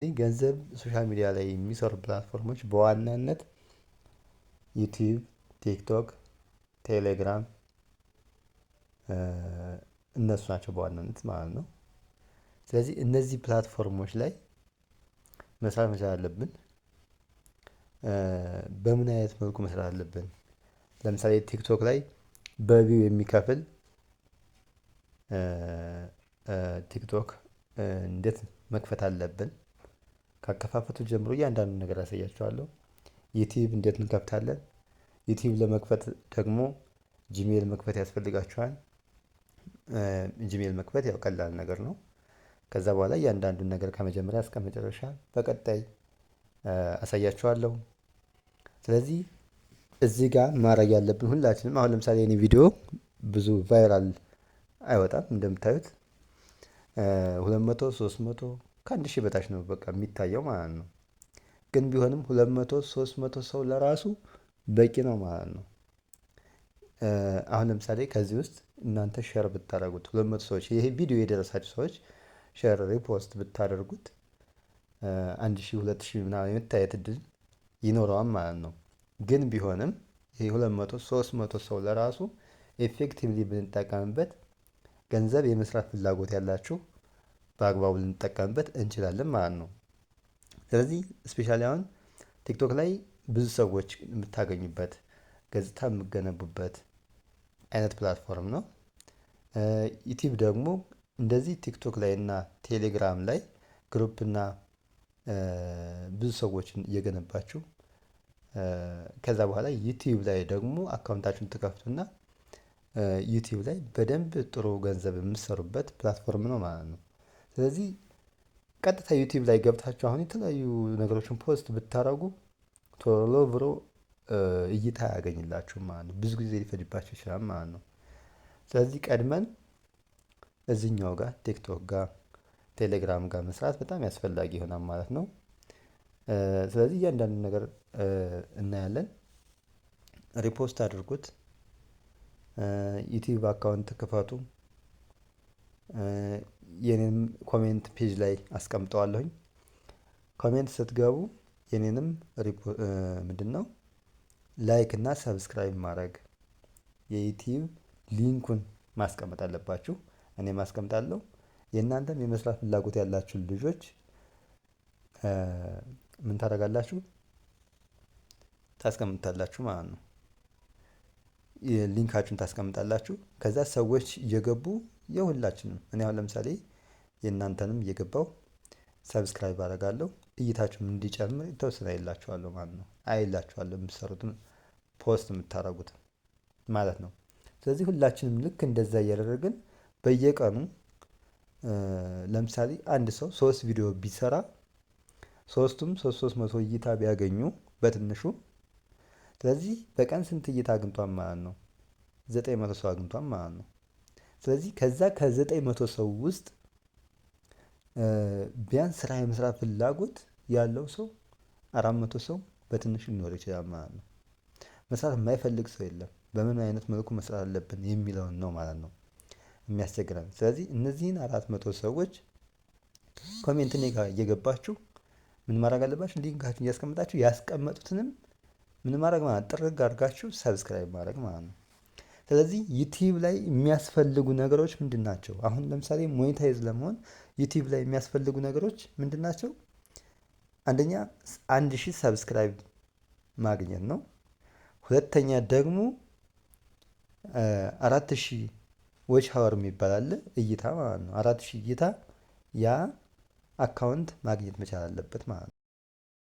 ገንዘብ ሶሻል ሚዲያ ላይ የሚሰሩ ፕላትፎርሞች በዋናነት ዩቲዩብ፣ ቲክቶክ፣ ቴሌግራም እነሱ ናቸው በዋናነት ማለት ነው። ስለዚህ እነዚህ ፕላትፎርሞች ላይ መስራት መቻል አለብን። በምን አይነት መልኩ መስራት አለብን? ለምሳሌ ቲክቶክ ላይ በቪው የሚከፍል ቲክቶክ እንዴት መክፈት አለብን? ካከፋፈቱ ጀምሮ እያንዳንዱን ነገር አሳያችኋለሁ። ዩቲዩብ እንዴት እንከፍታለን? ዩቲዩብ ለመክፈት ደግሞ ጂሜል መክፈት ያስፈልጋችኋል። ጂሜል መክፈት ያው ቀላል ነገር ነው። ከዛ በኋላ እያንዳንዱን ነገር ከመጀመሪያ እስከ መጨረሻ በቀጣይ አሳያችኋለሁ። ስለዚህ እዚህ ጋር ማድረግ ያለብን ሁላችንም አሁን ለምሳሌ የኔ ቪዲዮ ብዙ ቫይራል አይወጣም እንደምታዩት 200 300 ከአንድ ሺህ በታች ነው በቃ የሚታየው ማለት ነው። ግን ቢሆንም 200 300 ሰው ለራሱ በቂ ነው ማለት ነው። አሁን ለምሳሌ ከዚህ ውስጥ እናንተ ሼር ብታደርጉት 200 ሰዎች ይሄ ቪዲዮ የደረሳችሁ ሰዎች ሼር ሪፖስት ብታደርጉት 1000 2000 ምናምን የመታየት እድል ይኖረዋል ማለት ነው። ግን ቢሆንም ይሄ 200 300 ሰው ለራሱ ኤፌክቲቭሊ ብንጠቀምበት ገንዘብ የመስራት ፍላጎት ያላችሁ በአግባቡ ልንጠቀምበት እንችላለን ማለት ነው። ስለዚህ ስፔሻሊ አሁን ቲክቶክ ላይ ብዙ ሰዎች የምታገኙበት ገጽታ የምገነቡበት አይነት ፕላትፎርም ነው። ዩቲዩብ ደግሞ እንደዚህ ቲክቶክ ላይ እና ቴሌግራም ላይ ግሩፕ እና ብዙ ሰዎችን እየገነባችሁ ከዛ በኋላ ዩቲዩብ ላይ ደግሞ አካውንታችሁን ትከፍቱና ዩቲዩብ ላይ በደንብ ጥሩ ገንዘብ የምትሰሩበት ፕላትፎርም ነው ማለት ነው። ስለዚህ ቀጥታ ዩቲዩብ ላይ ገብታችሁ አሁን የተለያዩ ነገሮችን ፖስት ብታደርጉ ቶሎ ብሎ እይታ አያገኝላችሁም ማለት ነው። ብዙ ጊዜ ሊፈጅባችሁ ይችላል ማለት ነው። ስለዚህ ቀድመን እዚህኛው ጋር ቲክቶክ ጋር ቴሌግራም ጋር መስራት በጣም ያስፈላጊ ይሆናል ማለት ነው። ስለዚህ እያንዳንዱን ነገር እናያለን። ሪፖስት አድርጉት። ዩቲዩብ አካውንት ክፈቱ። የኔንም ኮሜንት ፔጅ ላይ አስቀምጠዋለሁኝ። ኮሜንት ስትገቡ የኔንም ምንድነው ላይክ እና ሰብስክራይብ ማድረግ የዩቲዩብ ሊንኩን ማስቀመጥ አለባችሁ። እኔ ማስቀምጣለሁ። የእናንተም የመስራት ፍላጎት ያላችሁ ልጆች ምን ታደርጋላችሁ? ታስቀምጣላችሁ ማለት ነው። ሊንካችሁን ታስቀምጣላችሁ። ከዛ ሰዎች እየገቡ የሁላችንም እኔ አሁን ለምሳሌ የእናንተንም እየገባው ሰብስክራይብ አደርጋለሁ። እይታችሁም እንዲጨምር የተወሰነ አይላችኋለሁ ማለት ነው። አይላችኋለሁ የምትሰሩትን ፖስት የምታደርጉትን ማለት ነው። ስለዚህ ሁላችንም ልክ እንደዛ እያደረግን በየቀኑ ለምሳሌ አንድ ሰው 3 ቪዲዮ ቢሰራ ሶስቱም 300 እይታ ቢያገኙ በትንሹ ስለዚህ በቀን ስንት እይታ አግኝቷል ማለት ነው? 900 ሰው አግኝቷል ማለት ነው። ስለዚህ ከዛ ከ900 ሰው ውስጥ ቢያንስ ስራ የመስራት ፍላጎት ያለው ሰው 400 ሰው በትንሹ ሊኖር ይችላል ማለት ነው። መስራት የማይፈልግ ሰው የለም። በምን አይነት መልኩ መስራት አለብን የሚለውን ነው ማለት ነው የሚያስቸግረን። ስለዚህ እነዚህን 400 ሰዎች ኮሜንት እኔ ጋር እየገባችሁ ምን ማድረግ አለባችሁ? ሊንካችሁን እያስቀመጣችሁ ያስቀመጡትንም ምን ማድረግ ማለት ጥርግ አድርጋችሁ ሰብስክራይብ ማድረግ ማለት ነው። ስለዚህ ዩቲዩብ ላይ የሚያስፈልጉ ነገሮች ምንድን ናቸው? አሁን ለምሳሌ ሞኔታይዝ ለመሆን ዩቲዩብ ላይ የሚያስፈልጉ ነገሮች ምንድን ናቸው? አንደኛ 1000 ሰብስክራይብ ማግኘት ነው። ሁለተኛ ደግሞ 4000 ዎች ሀወር የሚባል አለ እይታ ማለት ነው። 4000 እይታ ያ አካውንት ማግኘት መቻል አለበት ማለት ነው።